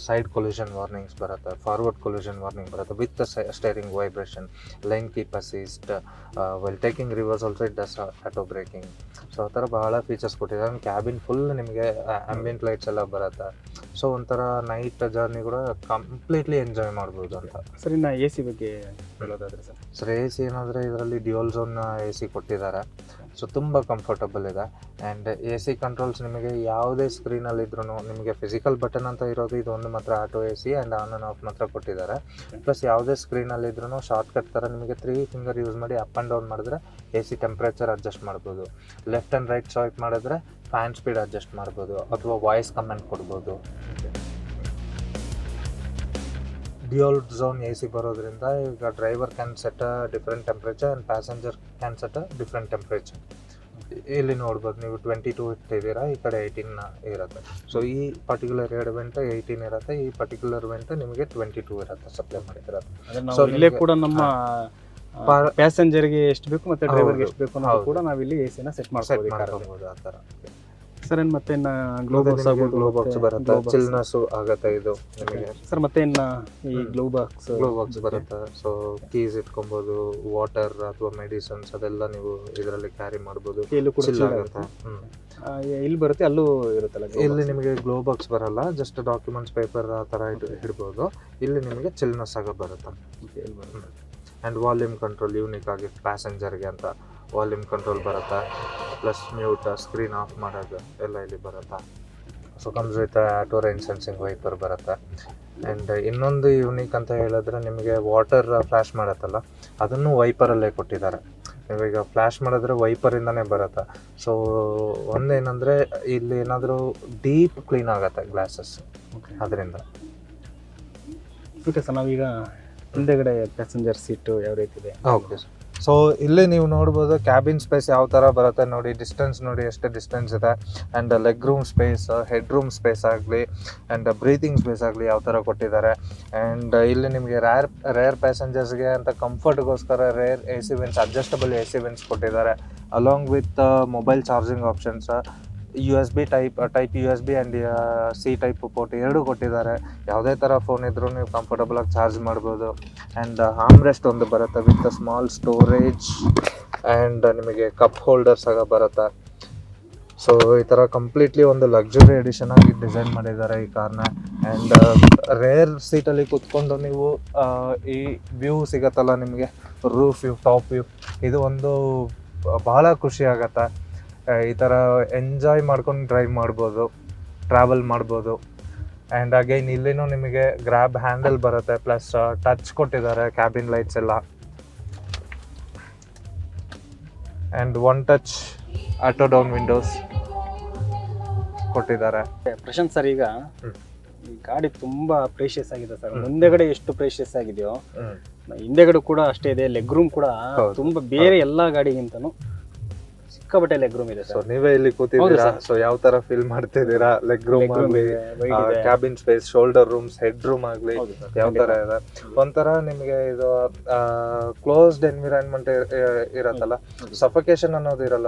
ಸೈಡ್ ಕೊಲ್ಯೂಷನ್ ವಾರ್ನಿಂಗ್ಸ್ ಬರುತ್ತೆ, ಫಾರ್ವರ್ಡ್ ಕೊಲ್ಯೂಷನ್ ವಾರ್ನಿಂಗ್ ಬರುತ್ತೆ with steering vibration, lane keep assist, well taking reverse also it does auto braking. So ಆ ಥರ ಬಹಳ features ಕೊಟ್ಟಿದ್ದಾರೆ. ಕ್ಯಾಬಿನ್ ಫುಲ್ ನಿಮಗೆ ambient lights ಎಲ್ಲ ಬರುತ್ತೆ. ಸೊ ಒಂಥರ ನೈಟ್ ಜರ್ನಿ ಕೂಡ ಕಂಪ್ಲೀಟ್ಲಿ ಎಂಜಾಯ್ ಮಾಡ್ಬೋದು ಅಂತ. ಸರ್ ಇನ್ನು ಎ ಸಿ ಬಗ್ಗೆ ಹೇಳೋದಾದ್ರೆ ಸರ್ ಎ ಸಿ ಏನಾದರೆ ಇದರಲ್ಲಿ ಡ್ಯುಯಲ್ ಝೋನ್ ಎ ಸಿ ಕೊಟ್ಟಿದ್ದಾರೆ. ಸೊ ತುಂಬ ಕಂಫರ್ಟಬಲ್ ಇದೆ. ಆ್ಯಂಡ್ ಎ ಸಿ ಕಂಟ್ರೋಲ್ಸ್ ನಿಮಗೆ ಯಾವುದೇ ಸ್ಕ್ರೀನಲ್ಲಿದ್ರೂ ನಿಮಗೆ ಫಿಸಿಕಲ್ ಬಟನ್ ಅಂತ ಇರೋದು ಇದೊಂದು ಮಾತ್ರ auto A C and on and of ಮಾತ್ರ ಕೊಟ್ಟಿದ್ದಾರೆ. ಪ್ಲಸ್ ಯಾವುದೇ ಸ್ಕ್ರೀನಲ್ಲಿದ್ರೂ ಶಾರ್ಟ್ಕಟ್ ಥರ ನಿಮಗೆ 3 ಫಿಂಗರ್ ಯೂಸ್ ಮಾಡಿ ಅಪ್ ಆ್ಯಂಡ್ ಡೌನ್ ಮಾಡಿದ್ರೆ ಎ ಸಿ ಟೆಂಪ್ರೇಚರ್ ಅಡ್ಜಸ್ಟ್ ಮಾಡ್ಬೋದು. ಲೆಫ್ಟ್ ಆ್ಯಂಡ್ ರೈಟ್ ಸ್ವೈಪ್ ಮಾಡಿದ್ರೆ ಫ್ಯಾನ್ ಸ್ಪೀಡ್ ಅಡ್ಜಸ್ಟ್ ಮಾಡ್ಬೋದು ಅಥವಾ ವಾಯ್ಸ್ ಕಮೆಂಟ್ ಕೊಡ್ಬೋದು. ಡ್ಯುಯಲ್ ಝೋನ್ ಎ ಸಿ ಬರೋದ್ರಿಂದ ಈಗ driver can set a different temperature and passenger can set a different temperature. ಇಲ್ಲಿ ನೋಡ್ಬೋದು ನೀವು 22 ಇಟ್ಟಿದ್ದೀರಾ, ಈ ಕಡೆ 18 ಇರುತ್ತೆ. ಸೊ ಈ ಪರ್ಟಿಕ್ಯುಲರ್ ವೆಂಟ್ 18 ಇರುತ್ತೆ, ಈ ಪರ್ಟಿಕ್ಯುಲರ್ ವೆಂಟ್ ನಿಮಗೆ 22 ಇರುತ್ತೆ ಸಪ್ಲೈ ಮಾಡಿದಿರೋದು. ಸೊ ಇಲ್ಲೇ ಕೂಡ ನಮ್ಮ ಪ್ಯಾಸೆಂಜರ್ಗೆ ಎಷ್ಟು ಬೇಕು ಮತ್ತೆ ಡ್ರೈವರ್ಗೆ ಎಷ್ಟು ಬೇಕು ಅನ್ನೋದು ಕೂಡ ನಾವಿಲ್ಲಿ ಎ ಸಿನ ಸೆಟ್ ಮಾಡ್ಕೋಬಹುದು ಆ ಥರ. ಸರ್ ಏನು ಮತ್ತೆ ಇನ್ನು ಗ್ಲೋ ಬಾಕ್ಸ್ ಬರುತ್ತೆ, ಚಿಲ್ನೆಸ್ ಆಗುತ್ತೆ ಇದು ನಿಮಗೆ. ಸರ್ ಮತ್ತೆ ಇನ್ನು ಈ ಗ್ಲೋ ಬಾಕ್ಸ್ ಬರುತ್ತೆ. ಸೊ ಕೀಸ್ ಇಟ್ಕೊಬೋದು, ವಾಟರ್ ಅಥವಾ ಮೆಡಿಸಿನ್ಸ್ ಅದೆಲ್ಲ ನೀವು ಇದರಲ್ಲಿ ಕ್ಯಾರಿ ಮಾಡ್ಬೋದು. ಚಿಲ್ ಆಗುತ್ತೆ. ಇಲ್ಲಿ ಬರುತ್ತೆ, ಅಲ್ಲೂ ಇರುತ್ತಲ್ಲ. ಇಲ್ಲಿ ನಿಮಗೆ ಗ್ಲೋ ಬಾಕ್ಸ್ ಬರಲ್ಲ, ಜಸ್ಟ್ ಡಾಕ್ಯುಮೆಂಟ್ಸ್ ಪೇಪರ್ ಆ ಥರ ಇಡ್ಬೋದು. ಇಲ್ಲಿ ನಿಮಗೆ ಚಿಲ್ನೆಸ್ ಆಗ ಬರುತ್ತೆ. ಆ್ಯಂಡ್ ವಾಲ್ಯೂಮ್ ಕಂಟ್ರೋಲ್ ಯೂನಿಕ್ ಆಗಿ ಪ್ಯಾಸೆಂಜರ್ಗೆ ಅಂತ ವಾಲ್ಯೂಮ್ ಕಂಟ್ರೋಲ್ ಬರುತ್ತೆ. ಪ್ಲಸ್ ಮ್ಯೂಟ್, ಸ್ಕ್ರೀನ್ ಆಫ್ ಮಾಡೋದು ಎಲ್ಲ ಇಲ್ಲಿ ಬರುತ್ತೆ. So comes with auto rain sensing wiper ಬರುತ್ತೆ. ಆ್ಯಂಡ್ ಇನ್ನೊಂದು ಯೂನಿಕ್ ಅಂತ ಹೇಳಿದ್ರೆ ನಿಮಗೆ ವಾಟರ್ ಫ್ಲ್ಯಾಶ್ ಮಾಡುತ್ತಲ್ಲ ಅದನ್ನು ವೈಪರಲ್ಲೇ ಕೊಟ್ಟಿದ್ದಾರೆ. ನೀವೀಗ ಫ್ಲ್ಯಾಶ್ ಮಾಡಿದ್ರೆ ವೈಪರಿಂದನೇ ಬರುತ್ತೆ. ಸೊ ಒಂದೇನೆಂದರೆ ಇಲ್ಲಿ ಏನಾದರೂ ಡೀಪ್ ಕ್ಲೀನ್ ಆಗುತ್ತೆ ಗ್ಲಾಸಸ್ ಅದರಿಂದ. ಓಕೆ ಸರ್, ನಾವೀಗ ಹಿಂದೆಗಡೆ ಪ್ಯಾಸೆಂಜರ್ ಸೀಟು ಯಾವ ರೀತಿ ಇದೆ. Okay sir. ಸೊ ಇಲ್ಲಿ ನೀವು ನೋಡ್ಬೋದು ಕ್ಯಾಬಿನ್ ಸ್ಪೇಸ್ ಯಾವ ಥರ ಬರುತ್ತೆ ನೋಡಿ. ಡಿಸ್ಟೆನ್ಸ್ ನೋಡಿ ಎಷ್ಟು ಡಿಸ್ಟೆನ್ಸ್ ಇದೆ. And leg room space, head room space ಆಗಲಿ ಆ್ಯಂಡ್ ಬ್ರೀತಿಂಗ್ ಸ್ಪೇಸ್ ಆಗಲಿ ಯಾವ ಥರ ಕೊಟ್ಟಿದ್ದಾರೆ. ಆ್ಯಂಡ್ ಇಲ್ಲಿ ನಿಮಗೆ ರೇರ್ ಪ್ಯಾಸೆಂಜರ್ಸ್ಗೆ ಅಂತ ಕಂಫರ್ಟ್ಗೋಸ್ಕರ rear A C vents, adjustable A C vents ಕೊಟ್ಟಿದ್ದಾರೆ. Along with mobile charging options, USB type USB and C type port ಎರಡೂ ಕೊಟ್ಟಿದ್ದಾರೆ. ಯಾವುದೇ ಥರ ಫೋನ್ ಇದ್ರೂ ನೀವು ಕಂಫರ್ಟಬಲಾಗಿ ಚಾರ್ಜ್ ಮಾಡ್ಬೋದು. ಆ್ಯಂಡ್ ಆರ್ಮ್ರೆಸ್ಟ್ ಒಂದು ಬರುತ್ತೆ ವಿತ್ ಸ್ಮಾಲ್ ಸ್ಟೋರೇಜ್ ಆ್ಯಂಡ್ ನಿಮಗೆ ಕಪ್ ಹೋಲ್ಡರ್ಸ್ ಆಗ ಬರುತ್ತೆ. ಸೊ ಈ ಥರ ಕಂಪ್ಲೀಟ್ಲಿ ಒಂದು ಲಕ್ಸುರಿ ಎಡಿಷನ್ ಆಗಿ ಡಿಸೈನ್ ಮಾಡಿದ್ದಾರೆ ಈ ಕಾರ್ನ. ಆ್ಯಂಡ್ ರೇರ್ ಸೀಟಲ್ಲಿ ಕೂತ್ಕೊಂಡು ನೀವು ಈ ವ್ಯೂ ಸಿಗತ್ತಲ್ಲ ನಿಮಗೆ, ರೂಫ್ ವ್ಯೂ, ಟಾಪ್ ವ್ಯೂ, ಇದು ಒಂದು ಬಹಳ ಖುಷಿ ಆಗತ್ತೆ. ಈ ಥರ ಎಂಜಾಯ್ ಮಾಡ್ಕೊಂಡು ಡ್ರೈವ್ ಮಾಡ್ಬೋದು, ಟ್ರಾವೆಲ್ ಮಾಡ್ಬೋದು. ಆ್ಯಂಡ್ ಅಗೈನ್ ಇಲ್ಲಿನೂ ನಿಮಗೆ ಗ್ರ್ಯಾಬ್ ಹ್ಯಾಂಡಲ್ ಬರುತ್ತೆ, ಪ್ಲಸ್ ಟಚ್ ಕೊಟ್ಟಿದ್ದಾರೆ ಕ್ಯಾಬಿನ್ ಲೈಟ್ಸ್ ಎಲ್ಲ. And one touch auto down Windows ಕೊಟ್ಟಿದ್ದಾರೆ. ಪ್ರಶಾಂತ್ ಸರ್, ಈಗ ಈ ಗಾಡಿ ತುಂಬಾ ಪ್ರೇಷಿಯಸ್ ಆಗಿದೆ ಸರ್. ಮುಂದೆಗಡೆ ಎಷ್ಟು ಪ್ರೇಷಿಯಸ್ ಆಗಿದೆಯೋ ಹಿಂದೆಗಡೆ ಕೂಡ ಅಷ್ಟೇ ಇದೆ. ಲೆಗ್ ರೂಮ್ ಕೂಡ ತುಂಬಾ ಬೇರೆ ಎಲ್ಲಾ ಗಾಡಿಗಿಂತನೂ ಸಿಕ್ಕಾಪಟ್ಟೆ ಲೆಗ್ ರೂಮ್ ಇದೆ ಸೊ ಸರ್. ನೀವೇ ಇಲ್ಲಿ ಕೂತಿದ್ದೀರಾ, ಸೊ ಯಾವ ತರ ಫೀಲ್ ಮಾಡ್ತಿದ್ದೀರಾ? ಲೆಗ್ ರೂಮ್ ಆಗ್ಲಿ, cabin space, shoulder rooms, head room ಆಗ್ಲಿ ಯಾವ ತರ ಇದೆ, ಒಂಥರ ನಿಮ್ಗೆ ಇದು ಕ್ಲೋಸ್ಡ್ ಎನ್ವಿರಾನ್ಮೆಂಟ್ ಇರತ್ತಲ್ಲ, ಸಫಕೇಶನ್ ಅನ್ನೋದು ಇರಲ್ಲ.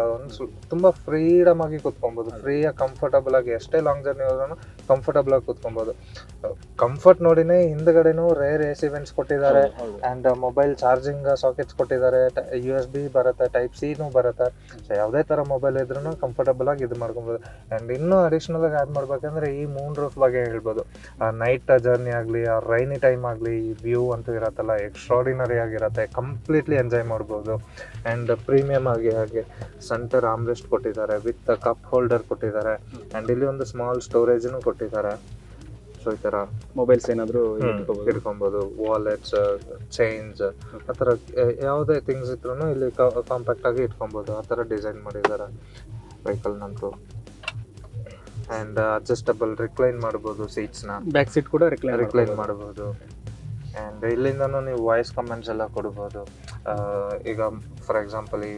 ತುಂಬಾ ಫ್ರೀಡಮ್ ಆಗಿ ಕುತ್ಕೊಬಹುದು, ಫ್ರೀಯಾಗಿ ಕಂಫರ್ಟಬಲ್ ಆಗಿ ಎಷ್ಟೇ ಲಾಂಗ್ ಜರ್ನಿ ಹೋದ್ರೂ ಕಂಫರ್ಟಬಲ್ ಆಗಿ ಕುತ್ಕೊಬಹುದು. ಕಂಫರ್ಟ್ ನೋಡಿನೇ ಹಿಂದ್ಗಡೆನೂ ರೇರ್ ಎಸಿ ವೆಂಟ್ಸ್ ಕೊಟ್ಟಿದ್ದಾರೆ ಅಂಡ್ ಮೊಬೈಲ್ ಚಾರ್ಜಿಂಗ್ ಸಾಕೆಟ್ಸ್ ಕೊಟ್ಟಿದ್ದಾರೆ. USB ಬರುತ್ತೆ, ಟೈಪ್ C ಬರುತ್ತೆ. ಸೊ ಯಾವುದೇ ತರ ಮೊಬೈಲ್ ಇದ್ರೂ ಕಂಫರ್ಟಬಲ್ ಆಗಿ ಇದು ಮಾಡ್ಕೊಬೋದು. ಅಂಡ್ ಇನ್ನೂ ಅಡಿಷನಲ್ ಆಗಿ ಆಡ್ ಮಾಡ್ಬೇಕಂದ್ರೆ ಈ ಮೂನ್ ರೂಫ್ ಬಗ್ಗೆ ಹೇಳ್ಬೋದು. ನೈಟ್ ಜರ್ನಿ ಆಗಲಿ, ರೈನಿ ಟೈಮ್ ಆಗಲಿ, ಈ ವ್ಯೂ ಅಂತೂ ಇರತ್ತಲ್ಲ ಎಕ್ಸ್ಟ್ರಾಡಿನರಿ ಆಗಿರುತ್ತೆ, ಕಂಪ್ಲೀಟ್ಲಿ ಎಂಜಾಯ್ ಮಾಡ್ಬೋದು. ಅಂಡ್ ಪ್ರೀಮಿಯಂ ಆಗಿ ಹಾಗೆ ಸೆಂಟರ್ ಆರ್ಮ್ರೆಸ್ಟ್ ಕೊಟ್ಟಿದ್ದಾರೆ ವಿತ್ ಕಪ್ ಹೋಲ್ಡರ್ ಕೊಟ್ಟಿದ್ದಾರೆ. ಅಂಡ್ ಇಲ್ಲಿ ಒಂದು ಸ್ಮಾಲ್ ಸ್ಟೋರೇಜ್ನು ಕೊಟ್ಟಿದ್ದಾರೆ. ಸೊ ಈ ತರ ಮೊಬೈಲ್ಸ್ ಏನಾದ್ರು ಇಟ್ಕೊಬೋದು, ವಾಲೆಟ್ಸ್, ಚೈನ್ಸ್, ಆ ಥರ ಯಾವುದೇ ಥಿಂಗ್ಸ್ ಇದ್ರೂ ಇಲ್ಲಿ ಕಾಂಪ್ಯಾಕ್ಟ್ ಆಗಿ ಇಟ್ಕೊಬೋದು. ಆ ಥರ ಡಿಸೈನ್ ಮಾಡಿದ್ದಾರೆ ವೆಹಿಕಲ್ ನಂತೂ. ಆ್ಯಂಡ್ ಅಡ್ಜಸ್ಟಬಲ್ ರಿಕ್ಲೈನ್ ಮಾಡ್ಬೋದು ಸೀಟ್ಸ್ನ, ಬ್ಯಾಕ್ ಸೀಟ್ ಕೂಡ ರಿಕ್ಲೈನ್ ಮಾಡ್ಬೋದು. ಆ್ಯಂಡ್ ಇಲ್ಲಿಂದನೂ ನೀವು ವಾಯ್ಸ್ ಕಮೆಂಟ್ಸ್ ಎಲ್ಲ ಕೊಡ್ಬೋದು. ಈಗ ಫಾರ್ ಎಕ್ಸಾಂಪಲ್ ಈ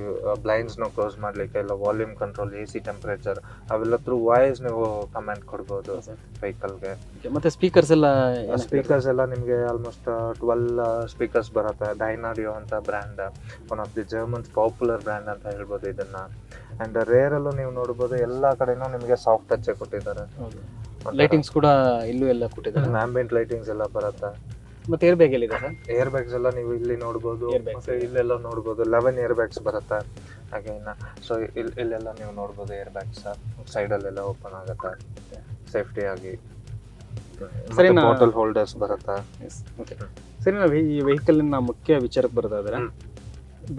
ಬ್ಲೈಂಡ್ಸ್ನ ಕ್ಲೋಸ್ ಮಾಡಲಿಕ್ಕೆ, ಇಲ್ಲ ವಾಲ್ಯೂಮ್ ಕಂಟ್ರೋಲ್, AC ಟೆಂಪ್ರೇಚರ್, ಅವೆಲ್ಲ ಥ್ರೂ ವಾಯ್ಸ್ ನೀವು ಕಮೆಂಟ್ ಕೊಡ್ಬೋದು ವೆಹಿಕಲ್ಗೆ. ಮತ್ತೆ ಸ್ಪೀಕರ್ಸ್ ಎಲ್ಲ ನಿಮಗೆ ಆಲ್ಮೋಸ್ಟ್ 12 ಸ್ಪೀಕರ್ಸ್ ಬರುತ್ತೆ. ಡೈನಾಡಿಯೋ ಅಂತ brand, one of the Germans popular brand ಅಂತ ಹೇಳ್ಬೋದು ಇದನ್ನ. ಆ್ಯಂಡ್ ರೇರಲ್ಲೂ ನೀವು ನೋಡ್ಬೋದು ಎಲ್ಲ ಕಡೆನೂ ನಿಮಗೆ ಸಾಫ್ಟ್ ಟಚ್ ಕೊಟ್ಟಿದ್ದಾರೆ. ಲೈಟಿಂಗ್ಸ್ ಕೂಡ ಇಲ್ಲೂ ಎಲ್ಲ ಕೊಟ್ಟಿದ್ದಾರೆ, ಆಂಬಿಯಂಟ್ ಲೈಟಿಂಗ್ಸ್ ಎಲ್ಲ ಬರುತ್ತೆ. ಮತ್ತೆ ಏರ್ ಬ್ಯಾಗ್ ಎಲ್ಲಿದೆ ಸರ್? ಏರ್ ಬ್ಯಾಗ್ಸ್ ಎಲ್ಲ ನೀವು ಇಲ್ಲಿ ನೋಡ್ಬೋದು, ಮತ್ತೆ ಇಲ್ಲೆಲ್ಲ ನೋಡ್ಬೋದು 11 ಏರ್ ಬ್ಯಾಗ್ಸ್ ಬರುತ್ತೆ ಹಾಗೆ ಇನ್ನು. ಸೊ ಇಲ್ಲೆಲ್ಲ ನೀವು ನೋಡ್ಬೋದು ಏರ್ ಬ್ಯಾಗ್ಸ್ ಸೈಡಲ್ಲೆಲ್ಲ ಓಪನ್ ಆಗುತ್ತೆ ಸೇಫ್ಟಿ ಆಗಿ. ಬಾಟಲ್ ಹೋಲ್ಡರ್ಸ್ ಬರುತ್ತೆ. ಸರಿ, ನಾವು ಈ ವೆಹಿಕಲ್ನ ಮುಖ್ಯ ವಿಚಾರಕ್ಕೆ ಬರೋದಾದ್ರೆ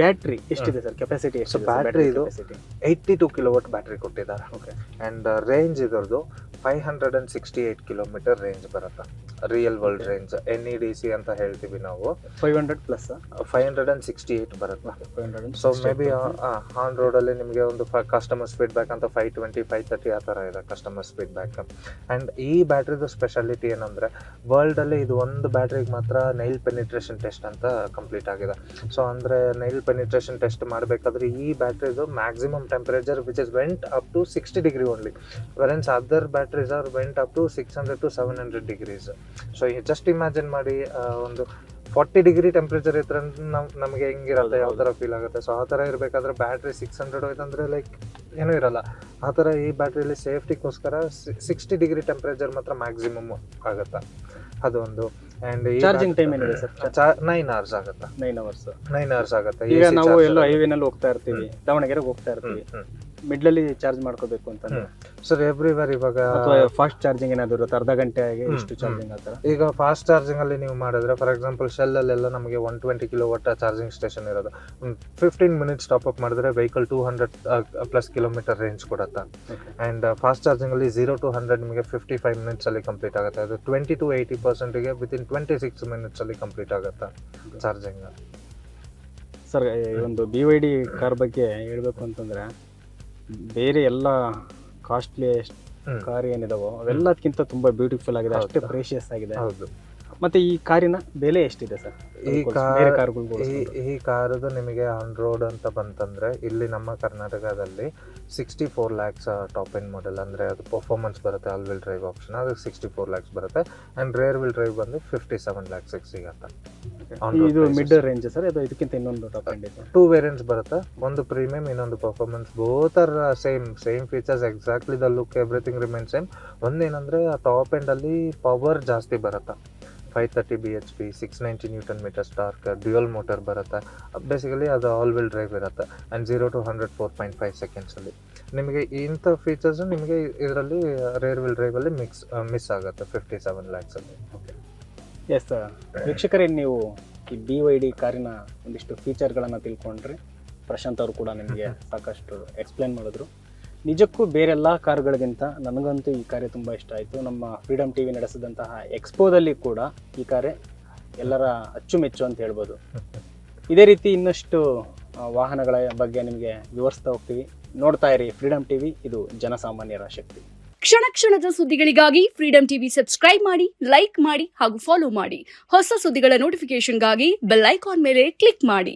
ಬ್ಯಾಟ್ರಿ ಎಷ್ಟಿದೆ ಸರ್? ಕೆಪಾಸಿಟಿ ಎಷ್ಟು? ಬ್ಯಾಟ್ರಿ ಇದು 82 ಕಿಲೋವಾಟ್ ಬ್ಯಾಟ್ರಿ ಕೊಟ್ಟಿದ್ದಾರೆ. ಅಂಡ್ ರೇಂಜ್ ಇದರದು 568 ಕಿಲೋಮೀಟರ್ ರೇಂಜ್ ಬರುತ್ತೆ. ರಿಯಲ್ ವರ್ಲ್ಡ್ ರೇಂಜ್ NEDC ಅಂತ ಹೇಳ್ತೀವಿ ನಾವು. 500 ಪ್ಲಸ್ 568 ಬರುತ್ತೆ. ಸೊ ಮೇ ಬಿ ಆನ್ ರೋಡಲ್ಲಿ ನಿಮಗೆ ಒಂದು ಕಸ್ಟಮರ್ ಸ್ಪೀಡ್ ಬ್ಯಾಕ್ ಅಂತ 520, 530 ಆ ಥರ ಇದೆ ಕಸ್ಟಮರ್ ಸ್ಪೀಡ್ ಬ್ಯಾಕ್. ಆ್ಯಂಡ್ ಈ ಬ್ಯಾಟ್ರಿದು ಸ್ಪೆಷಾಲಿಟಿ ಏನಂದರೆ ವರ್ಲ್ಡಲ್ಲಿ ಇದು ಒಂದು ಬ್ಯಾಟ್ರಿಗೆ ಮಾತ್ರ ನೈಲ್ ಪೆನಿಟ್ರೇಷನ್ ಟೆಸ್ಟ್ ಅಂತ ಕಂಪ್ಲೀಟ್ ಆಗಿದೆ. ಸೊ ಅಂದರೆ ನೈಲ್ ಪೆನಿಟ್ರೇಷನ್ ಟೆಸ್ಟ್ ಮಾಡಬೇಕಾದ್ರೆ ಈ ಬ್ಯಾಟ್ರಿದು maximum temperature which is went up to 60 degree only, whereas other batteries are went up to 600 to 700 degrees. So just imagine ಮಾಡಿ, ಒಂದು 40 ಡಿಗ್ರಿ ಟೆಂಪರೇಚರ್ ಇದ್ರೆ ನಮಗೆ ಹೆಂಗಿರುತ್ತೆ, ಯಾವ ಥರ ಫೀಲ್ ಆಗುತ್ತೆ. ಸೊ ಆ ಥರ ಇರಬೇಕಾದ್ರೆ ಬ್ಯಾಟ್ರಿ 600 ಹೋಯ್ತಂದ್ರೆ ಲೈಕ್ ಏನೂ ಇರಲ್ಲ. ಆ ಥರ ಈ ಬ್ಯಾಟ್ರಿಯಲ್ಲಿ ಸೇಫ್ಟಿಗೋಸ್ಕರ 60 ಡಿಗ್ರಿ ಟೆಂಪರೇಚರ್ ಮಾತ್ರ ಮ್ಯಾಕ್ಸಿಮಮ್ ಆಗುತ್ತೆ, ಅದೊಂದು. ಆ್ಯಂಡ್ ಚಾರ್ಜಿಂಗ್ ಟೈಮ್ ಏನಿದೆ ಸರ್? 9 hours ಆಗುತ್ತೆ. 9 hours ಆಗುತ್ತೆ. ಈಗ ನಾವು ಎಲ್ಲೋ ಹೈವೇನಲ್ಲಿ ಹೋಗ್ತಾ ಇರ್ತೀವಿ, ದಾವಣಗೆರೆಗೆ ಹೋಗ್ತಾ ಇರ್ತೀವಿ, ಮಿಡ್ಲಲ್ಲಿ ಚಾರ್ಜ್ ಮಾಡ್ಕೋಬೇಕು ಅಂತಂದ್ರೆ ಸರ್ ಎವ್ರಿವೇರ್ ಇವಾಗ ಫಾಸ್ಟ್ ಚಾರ್ಜಿಂಗ್ ಏನಾದ್ರು ಇರುತ್ತೆ, ಅರ್ಧ ಗಂಟೆಗೆ ಎಷ್ಟು ಚಾರ್ಜಿಂಗ್ ಆ ಥರ? ಈಗ ಫಾಸ್ಟ್ ಚಾರ್ಜಿಂಗ್ ಅಲ್ಲಿ ನೀವು ಮಾಡಿದ್ರೆ, ಫಾರ್ ಎಕ್ಸಾಂಪಲ್ ಶೆಲ್ ಅಲ್ಲೆಲ್ಲ ನಮಗೆ 120 ಕಿಲೋವಾಟ್ ಚಾರ್ಜಿಂಗ್ ಸ್ಟೇಷನ್ ಇರೋದು. 15 minutes ಟಾಪ್ ಅಪ್ ಮಾಡಿದ್ರೆ ವೆಹಿಕಲ್ 200+ ಕಿಲೋಮೀಟರ್ ರೇಂಜ್ ಕೊಡುತ್ತೆ. ಆ್ಯಂಡ್ ಫಾಸ್ಟ್ ಚಾರ್ಜಿಂಗ್ ಅಲ್ಲಿ 0 to 100 ನಿಮಗೆ 55 minutes ಅಲ್ಲಿ ಕಂಪ್ಲೀಟ್ ಆಗುತ್ತೆ. ಅದು 20 to 80% ವಿತಿನ್ 26 minutes ಅಲ್ಲಿ ಕಂಪ್ಲೀಟ್ ಆಗುತ್ತೆ ಚಾರ್ಜಿಂಗ್. ಸರ್, ಒಂದು BYD ಕಾರ್ ಬಗ್ಗೆ ಹೇಳ್ಬೇಕು ಅಂತಂದ್ರೆ, ಬೇರೆ ಎಲ್ಲ ಕಾಸ್ಟ್ಲಿ ಕಾರ್ ಏನಿದಾವೋ ಅವೆಲ್ಲದಕ್ಕಿಂತ ತುಂಬಾ ಬ್ಯೂಟಿಫುಲ್ ಆಗಿದೆ, ಅಷ್ಟೇ ಪ್ರೇಷಿಯಸ್ ಆಗಿದೆ. ಹೌದು. ಮತ್ತೆ ಈ ಕಾರಿನ ಬೆಲೆ ಎಷ್ಟಿದೆ ಸರ್? ಈ ಕಾರದು ನಿಮಗೆ ಆನ್ ರೋಡ್ ಅಂತ ಬಂತಂದ್ರೆ ಇಲ್ಲಿ ನಮ್ಮ ಕರ್ನಾಟಕದಲ್ಲಿ 64 lakhs ಟಾಪ್ ಎಂಡ್ ಮಾಡೆಲ್, ಅಂದ್ರೆ ಅದು ಪರ್ಫಾರ್ಮೆನ್ಸ್ ಬರುತ್ತೆ, ಆಲ್ ವೀಲ್ ಡ್ರೈವ್ ಆಪ್ಷನ್, ಅದು 64 lakhs ಬರುತ್ತೆ. ಅಂಡ್ ರೇರ್ ವೀಲ್ ಡ್ರೈವ್ ಬಂದು 57 lakhs ಸಿಗುತ್ತೆ. ಇದು ಮಿಡ್ ರೇಂಜ್ ಸರ್, ಅದು ಇದಕ್ಕಿಂತ ಇನ್ನೊಂದು ಟಾಪ್ ಎಂಡ್ ಇದೆ. 2 ವೇರಿಯಂಟ್ಸ್ ಬರುತ್ತೆ, ಒಂದು ಪ್ರೀಮಿಯಂ, ಇನ್ನೊಂದು performance. Both are same features, exactly the look, everything remain same. ಒಂದೇನಂದ್ರೆ ಆ ಟಾಪ್ ಎಂಡ್ ಅಲ್ಲಿ ಪವರ್ ಜಾಸ್ತಿ ಬರುತ್ತೆ. 530 bhp, 690 Nm torque, dual motor ಬರುತ್ತೆ. ಬೇಸಿಕಲಿ ಅದು ಆಲ್ ವೀಲ್ ಡ್ರೈವ್ ಇರುತ್ತೆ. ಆ್ಯಂಡ್ 0 to 100 4.5 ಸೆಕೆಂಡ್ಸಲ್ಲಿ ನಿಮಗೆ ಇಂಥ ಫೀಚರ್ಸ್ ನಿಮಗೆ ಇದರಲ್ಲಿ ರೇರ್ ವೀಲ್ ಡ್ರೈವಲ್ಲಿ ಮಿಸ್ ಆಗುತ್ತೆ 57 lakhs ಅಲ್ಲಿ. ಎಸ್ ವೀಕ್ಷಕರೇ, ನೀವು ಈ BYD ಕಾರಿನ ಒಂದಿಷ್ಟು ಫೀಚರ್ಗಳನ್ನು ತಿಳ್ಕೊಂಡ್ರೆ, ಪ್ರಶಾಂತ್ ಅವರು ಕೂಡ ನಿಮಗೆ ಸಾಕಷ್ಟು ಎಕ್ಸ್ಪ್ಲೇನ್ ಮಾಡಿದ್ರು. ನಿಜಕ್ಕೂ ಬೇರೆಲ್ಲ ಕಾರುಗಳಿಗಿಂತ ನನಗಂತೂ ಈ ಕಾರೇ ತುಂಬ ಇಷ್ಟ ಆಯಿತು. ನಮ್ಮ ಫ್ರೀಡಮ್ TV ನಡೆಸಿದಂತಹ ಎಕ್ಸ್ಪೋದಲ್ಲಿ ಕೂಡ ಈ ಕಾರೇ ಎಲ್ಲರ ಅಚ್ಚುಮೆಚ್ಚು ಅಂತ ಹೇಳ್ಬೋದು. ಇದೇ ರೀತಿ ಇನ್ನಷ್ಟು ವಾಹನಗಳ ಬಗ್ಗೆ ನಿಮಗೆ ವಿವರಿಸ್ತಾ ಹೋಗ್ತೀವಿ. ನೋಡ್ತಾ ಇರಿ ಫ್ರೀಡಮ್ TV, ಇದು ಜನಸಾಮಾನ್ಯರ ಶಕ್ತಿ. ಕ್ಷಣ ಕ್ಷಣದ ಸುದ್ದಿಗಳಿಗಾಗಿ ಫ್ರೀಡಂ ಟಿವಿ ಸಬ್ಸ್ಕ್ರೈಬ್ ಮಾಡಿ, ಲೈಕ್ ಮಾಡಿ ಹಾಗೂ ಫಾಲೋ ಮಾಡಿ. ಹೊಸ ಸುದ್ದಿಗಳ ನೋಟಿಫಿಕೇಶನ್ಗಾಗಿ ಬೆಲ್ ಐಕಾನ್ ಮೇಲೆ ಕ್ಲಿಕ್ ಮಾಡಿ.